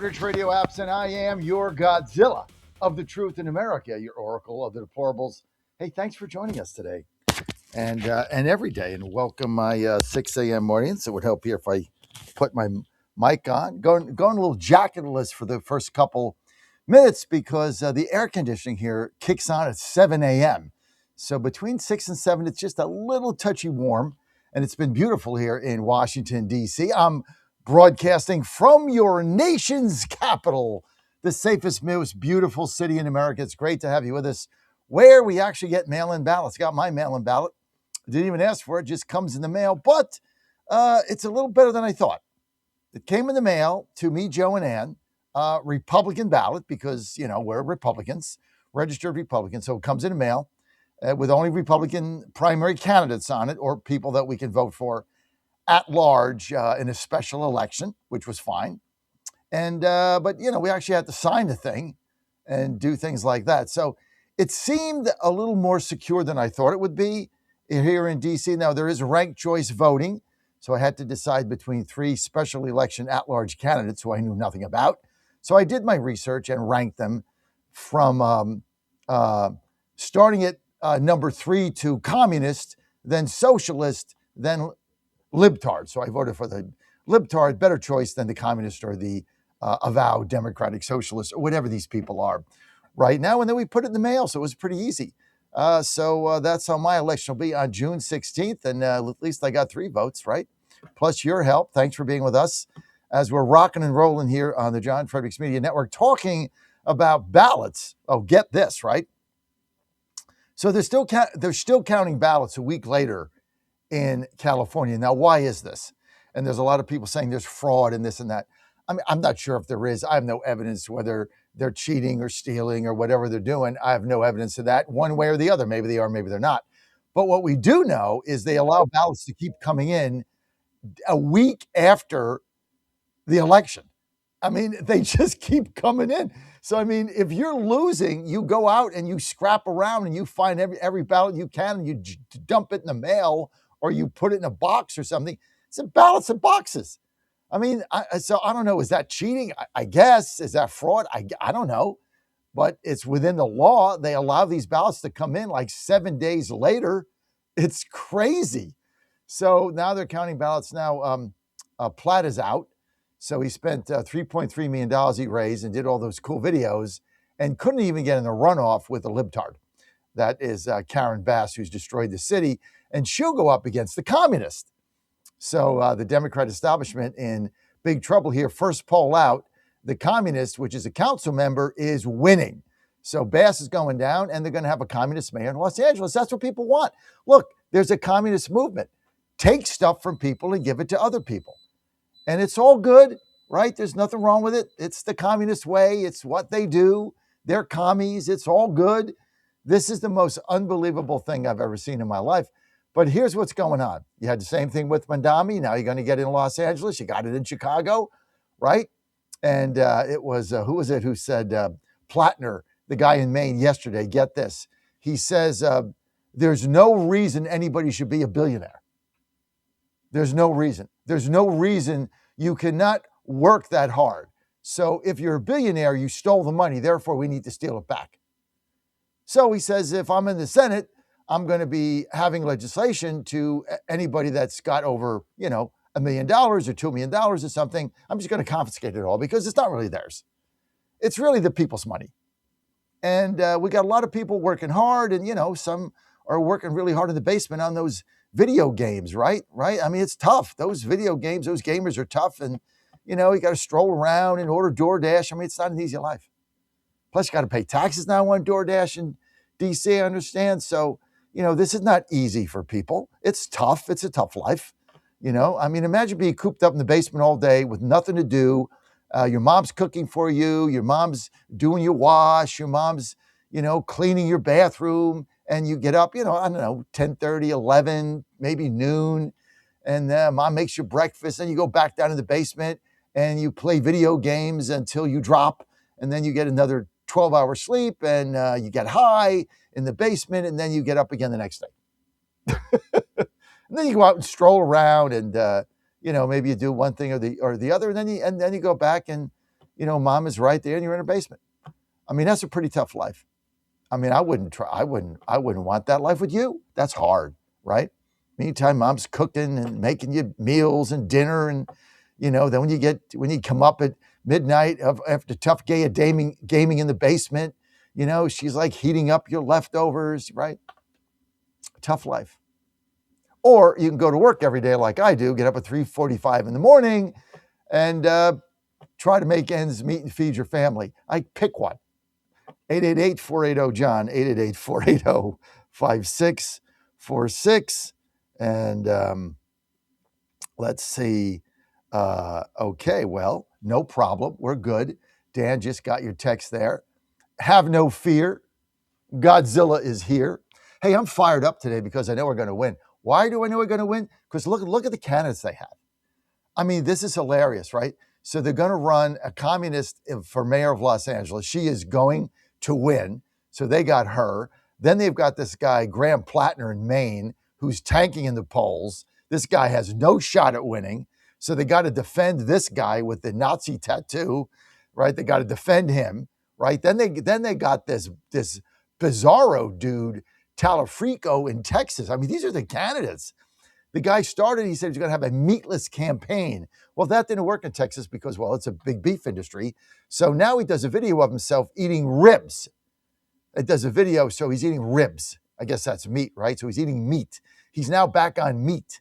Rich Radio apps, and I am your Godzilla of the truth in America, your oracle of the deplorables. Hey, thanks for joining us today and every day, and welcome my 6 a.m. audience. It would help here if I put my mic on. Going a little jacketless for the first couple minutes because the air conditioning here kicks on at 7 a.m. So between 6 and 7, it's just a little touchy warm, and it's been beautiful here in Washington, D.C. I'm broadcasting from your nation's capital, the safest, most beautiful city in America. It's great to have you with us, where we actually get mail-in ballots. Got my mail-in ballot. Didn't even ask for it, just comes in the mail. But it's a little better than I thought. It came in the mail to me, Joe, and Ann, Republican ballot, because, we're Republicans, registered Republicans. So it comes in the mail with only Republican primary candidates on it, or people that we can vote for at large in a special election, which was fine. And but we actually had to sign the thing and do things like that. So it seemed a little more secure than I thought it would be here in DC. Now there is ranked choice voting, so I had to decide between 3 special election at-large candidates who I knew nothing about. So I did my research and ranked them from starting at number 3 to communist, then socialist, then libtard. So I voted for the libtard, better choice than the communist or the avowed democratic socialist or whatever these people are right now. And then we put it in the mail, so it was pretty easy. So that's how my election will be on June 16th. And at least I got 3 votes, right? Plus your help. Thanks for being with us as we're rocking and rolling here on the John Fredericks Media Network, talking about ballots. Oh, get this, right? So they're still counting ballots a week later in California. Now, why is this? And there's a lot of people saying there's fraud and this and that. I mean, I'm not sure if there is. I have no evidence whether they're cheating or stealing or whatever they're doing. I have no evidence of that one way or the other. Maybe they are, maybe they're not. But what we do know is they allow ballots to keep coming in a week after the election. I mean, they just keep coming in. So, I mean, if you're losing, you go out and you scrap around and you find every ballot you can and you dump it in the mail or you put it in a box or something. It's in ballots and boxes. I mean, so I don't know. Is that cheating? I guess. Is that fraud? I don't know. But it's within the law. They allow these ballots to come in like 7 days later. It's crazy. So now they're counting ballots now. Platt is out. So he spent $3.3 million he raised and did all those cool videos and couldn't even get in the runoff with the libtard. That is Karen Bass, who's destroyed the city. And she'll go up against the communist. So the Democrat establishment in big trouble here. First poll out, the communist, which is a council member, is winning. So Bass is going down, and they're going to have a communist mayor in Los Angeles. That's what people want. Look, there's a communist movement. Take stuff from people and give it to other people. And it's all good, right? There's nothing wrong with it. It's the communist way. It's what they do. They're commies. It's all good. This is the most unbelievable thing I've ever seen in my life. But here's what's going on. You had the same thing with Mandami. Now you're going to get it in Los Angeles. You got it in Chicago, right? And it was, who was it who said, Plattner, the guy in Maine yesterday, get this. He says, there's no reason anybody should be a billionaire. There's no reason. There's no reason you cannot work that hard. So if you're a billionaire, you stole the money. Therefore, we need to steal it back. So he says, if I'm in the Senate, I'm going to be having legislation to anybody that's got over, $1 million or $2 million or something. I'm just going to confiscate it all because it's not really theirs. It's really the people's money. And we got a lot of people working hard and, some are working really hard in the basement on those video games, right? I mean, it's tough. Those video games, those gamers are tough. And, you got to stroll around and order DoorDash. I mean, it's not an easy life. Plus, you got to pay taxes now on DoorDash in DC, I understand. So, this is not easy for people. It's tough. It's a tough life. I mean, imagine being cooped up in the basement all day with nothing to do. Your mom's cooking for you. Your mom's doing your wash. Your mom's, cleaning your bathroom. And you get up, 10:30, 11, maybe noon. And mom makes you breakfast. And you go back down in the basement and you play video games until you drop. And then you get another 12-hour sleep and you get high in the basement. And then you get up again the next day. And then you go out and stroll around and, maybe you do one thing or the other. And then you go back and, mom is right there and you're in her basement. I mean, that's a pretty tough life. I mean, I wouldn't want that life with you. That's hard, right? Meantime, mom's cooking and making you meals and dinner. And, then when you come up at midnight after a tough day of gaming in the basement, she's like heating up your leftovers, right? Tough life. Or you can go to work every day like I do, get up at 3:45 in the morning and try to make ends meet and feed your family. I pick one. 888-480-JOHN, 888-480-5646. And let's see. Okay, well, no problem. We're good. Dan just got your text there. Have no fear. Godzilla is here. Hey, I'm fired up today because I know we're going to win. Why do I know we're going to win? Because look at the candidates they have. I mean, this is hilarious, right? So they're going to run a communist for mayor of Los Angeles. She is going to win. So they got her. Then they've got this guy, Graham Plattner in Maine, who's tanking in the polls. This guy has no shot at winning. So they got to defend this guy with the Nazi tattoo, right? They got to defend him, right? Then they got this bizarro dude, Talafreako in Texas. I mean, these are the candidates. The guy started, he said he's going to have a meatless campaign. Well, that didn't work in Texas because, well, it's a big beef industry. So now he does a video of himself eating ribs. It does a video, so he's eating ribs. I guess that's meat, right? So he's eating meat. He's now back on meat.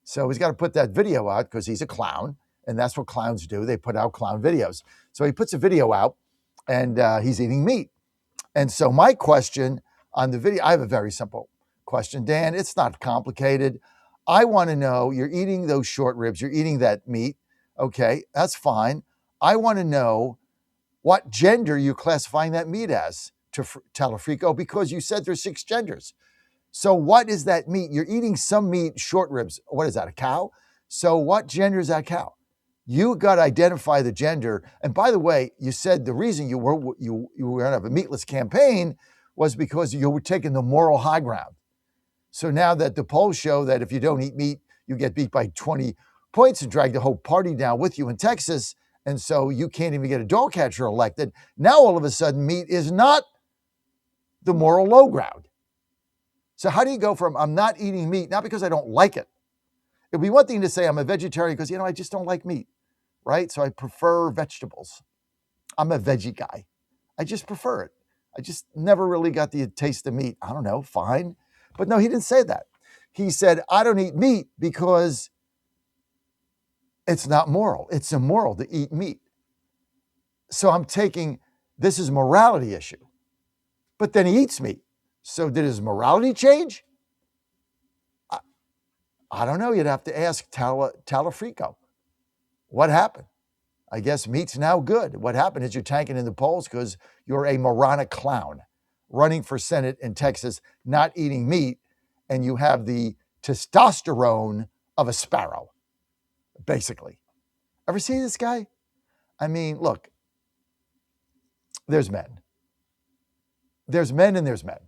So he's got to put that video out because he's a clown, and that's what clowns do. They put out clown videos. So he puts a video out, and he's eating meat. And so my question on the video, I have a very simple question, Dan. It's not complicated. I want to know, you're eating those short ribs, you're eating that meat. Okay, that's fine. I want to know what gender you're classifying that meat as to Talafreako, because you said there's 6 genders. So what is that meat? You're eating some meat, short ribs. What is that, a cow? So what gender is that cow? You got to identify the gender. And by the way, you said the reason you were going to have a meatless campaign was because you were taking the moral high ground. So now that the polls show that if you don't eat meat, you get beat by 20 points and drag the whole party down with you in Texas, and so you can't even get a dog catcher elected. Now all of a sudden, meat is not the moral low ground. So how do you go from I'm not eating meat, not because I don't like it. It'd be one thing to say I'm a vegetarian because, I just don't like meat, right? So I prefer vegetables. I'm a veggie guy. I just prefer it. I just never really got the taste of meat. I don't know, fine. But no, he didn't say that. He said, I don't eat meat because it's not moral. It's immoral to eat meat. So I'm taking, this is a morality issue. But then he eats meat. So did his morality change? I don't know. You'd have to ask Talafreako. What happened? I guess meat's now good. What happened is you're tanking in the polls because you're a moronic clown running for Senate in Texas, not eating meat, and you have the testosterone of a sparrow, basically. Ever see this guy? I mean, look, there's men. There's men and there's men.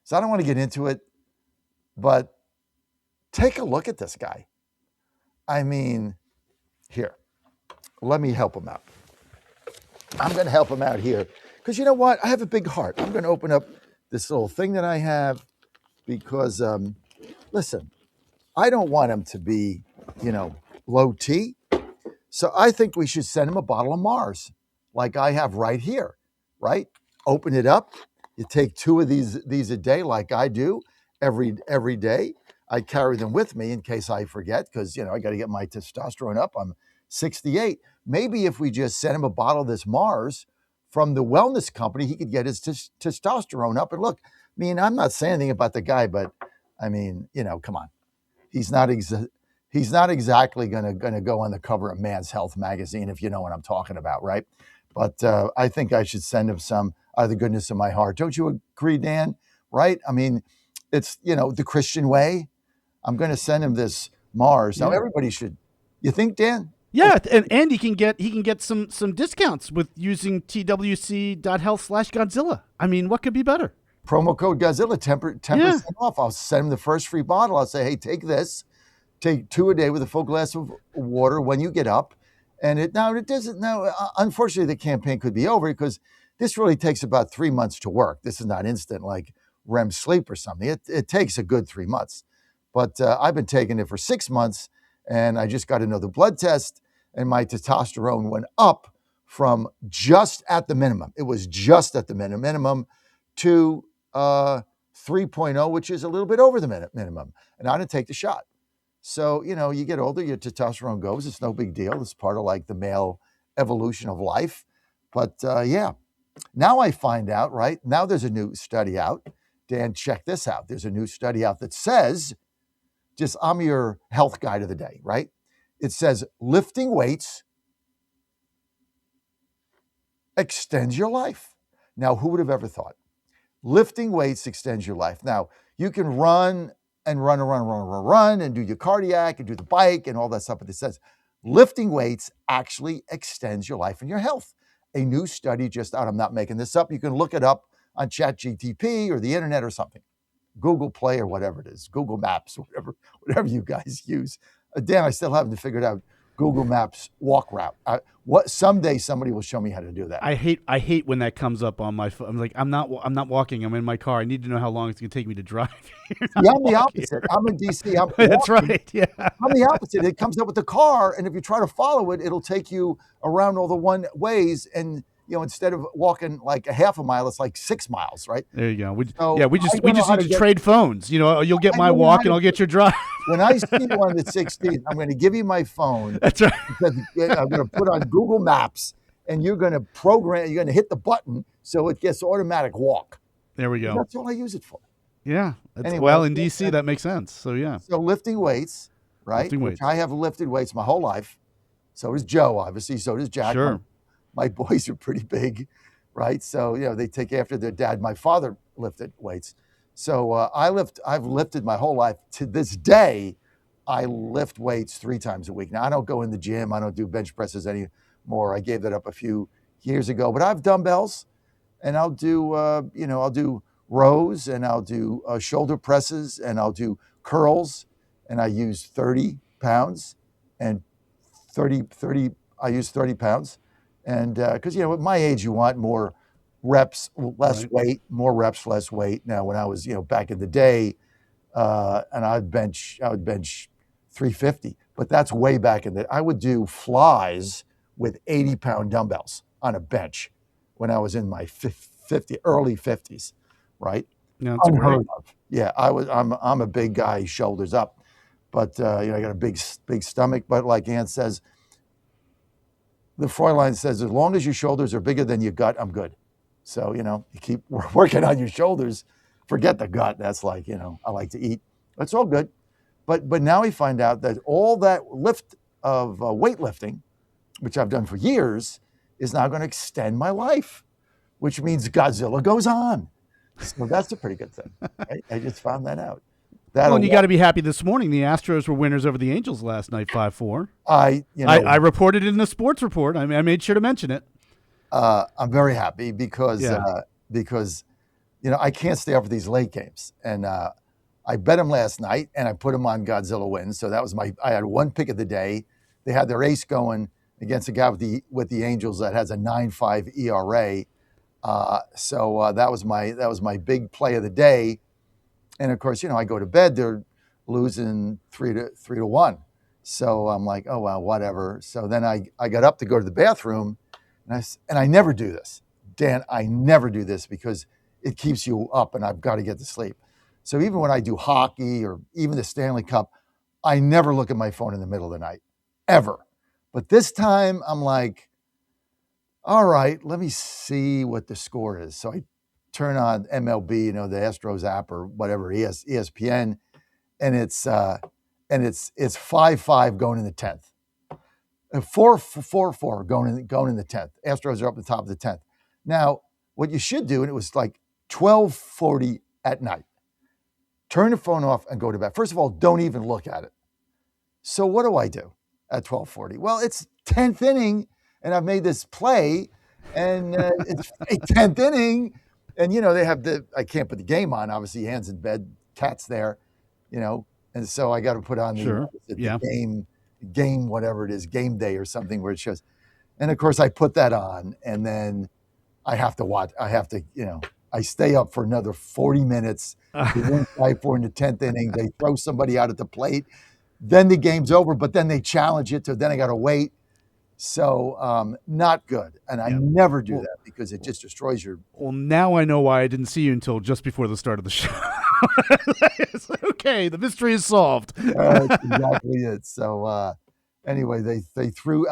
So I don't want to get into it, but take a look at this guy. I mean, here, let me help him out. I'm going to help him out here because you know what? I have a big heart. I'm going to open up this little thing that I have because, listen, I don't want him to be, low T. So I think we should send him a bottle of Mars like I have right here, right? Open it up. You take 2 of these a day like I do every day. I carry them with me in case I forget because, I got to get my testosterone up. I'm 68. Maybe if we just sent him a bottle of this Mars from the wellness company, he could get his testosterone up. And look, I'm not saying anything about the guy, but come on. He's not exactly going to go on the cover of Man's Health magazine, if you know what I'm talking about, right? But I think I should send him some out of the goodness of my heart. Don't you agree, Dan? Right? It's, the Christian way. I'm going to send him this Mars. Now, everybody should. You think, Dan? Yeah, and he can get some discounts with using twc.health/Godzilla. What could be better? Promo code Godzilla, 10% off. I'll send him the first free bottle. I'll say, hey, take this. Take 2 a day with a full glass of water when you get up. And it doesn't now. Unfortunately, the campaign could be over because this really takes about 3 months to work. This is not instant like REM sleep or something. It takes a good 3 months. But I've been taking it for 6 months, and I just got another blood test, and my testosterone went up from just at the minimum. It was just at the minimum to 3.0, which is a little bit over the minimum. And I didn't take the shot. So, you get older, your testosterone goes. It's no big deal. It's part of like the male evolution of life. But yeah, now I find out, right? Now there's a new study out. Dan, check this out. There's a new study out that says, I'm your health guide of the day, right? It says lifting weights extends your life. Now, who would have ever thought? Lifting weights extends your life. Now, you can run and run and do your cardiac and do the bike and all that stuff, but it says lifting weights actually extends your life and your health. A new study just out. I'm not making this up. You can look it up on ChatGPT or the internet or something. Google Play or whatever it is, Google Maps, whatever you guys use. Dan, I still haven't figured out Google Maps walk route. What someday somebody will show me how to do that. I hate when that comes up on my phone. I'm like, I'm not walking. I'm in my car. I need to know how long it's going to take me to drive here. Yeah, I'm the opposite. Here. I'm in DC. That's right. Yeah. I'm the opposite. It comes up with the car, and if you try to follow it, it'll take you around all the one ways, and instead of walking like a half a mile, it's like 6 miles, right? There you go. We just need to get, trade phones. You'll get my walk and I'll get your drive. When I see you on the 16th, I'm going to give you my phone. That's right. I'm going to put on Google Maps, and you're going to hit the button so it gets automatic walk. There we go. That's all I use it for. Yeah. Anyway, in DC, that makes sense. So yeah. So lifting weights, right? Lifting weights. I have lifted weights my whole life. So does Joe, obviously. So does Jack. Sure. My boys are pretty big, right? So they take after their dad. My father lifted weights. So I've lifted my whole life. To this day, I lift weights 3 times a week. Now I don't go in the gym. I don't do bench presses anymore. I gave that up a few years ago. But I have dumbbells, and I'll do I'll do rows, and I'll do shoulder presses, and I'll do curls, and I use 30 pounds, and 30. I use 30 pounds, and because at my age you want more reps, less weight, more reps, less weight. Now, when I was, back in the day, and I would bench 350, but that's way back in I would do flies with 80-pound dumbbells on a bench when I was in my early 50s, right? Yeah, that's unheard of. Yeah, I'm a big guy, shoulders up, but I got a big stomach. But like Ann says, the Fräulein says, as long as your shoulders are bigger than your gut, I'm good. So, you keep working on your shoulders, forget the gut. That's like, I like to eat. It's all good. But now we find out that all that lift of weightlifting, which I've done for years, is now going to extend my life, which means Godzilla goes on. So that's a pretty good thing. I just found that out. And you got to be happy this morning. The Astros were winners over the Angels last night, 5-4. I reported it in the sports report. I made sure to mention it. I'm very happy because I can't stay up for these late games, and I bet them last night, and I put them on Godzilla wins. So that was I had one pick of the day. They had their ace going against a guy with the Angels that has a 9.5 ERA. So that was my big play of the day. And of course, I go to bed, they're losing 3-1. So I'm like, oh, well, whatever. So then I got up to go to the bathroom, and I never do this. Dan, I never do this because it keeps you up and I've got to get to sleep. So even when I do hockey or even the Stanley Cup, I never look at my phone in the middle of the night, ever. But this time I'm like, all right, let me see what the score is. So I turn on MLB, the Astros app or whatever, ESPN, and it's 5-5 going in the 10th. 4-4 going in the 10th. Astros are up at the top of the 10th. Now, what you should do, and it was like 12:40 at night, turn the phone off and go to bed. First of all, don't even look at it. So what do I do at 12:40? Well, it's 10th inning, and I've made this play, and it's a 10th inning, and they have I can't put the game on. Obviously, Hands in bed, cat's there, and so I got to put on the game game, whatever it is, game day or something where it shows. And of course I put that on and then I have to watch. I stay up for another 40 minutes. They win 5-4 in the 10th inning. They throw somebody out at the plate. Then the game's over, but then they challenge it. So then I got to wait. So not good. And I never do that because it just destroys your. Well, now I know why I didn't see you until just before the start of the show. Okay, the mystery is solved. That's exactly it. So anyway, they threw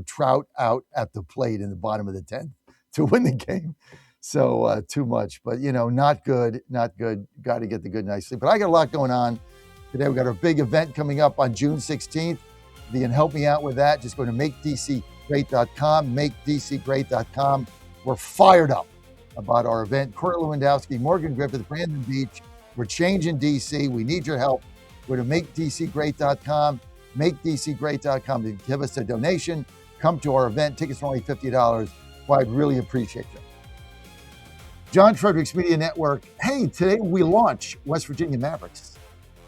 Trout out at the plate in the bottom of the 10th to win the game. So too much, but not good. Got to get the good night's sleep. But I got a lot going on today. We got our big event coming up on June 16th. If you can help me out with that, just go to makedcgreat.com, makedcgreat.com. We're fired up about our event. Court Lewandowski, Morgan Griffith, Brandon Beach. We're changing DC. We need your help. Go to makedcgreat.com, makedcgreat.com to give us a donation. Come to our event. Tickets are only $50. Well, I'd really appreciate you. John Fredericks Media Network. Hey, today we launch West Virginia Mavericks,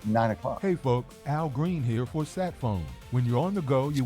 9 o'clock. Hey, folks. Al Green here for Sat Phone. When you're on the go, you want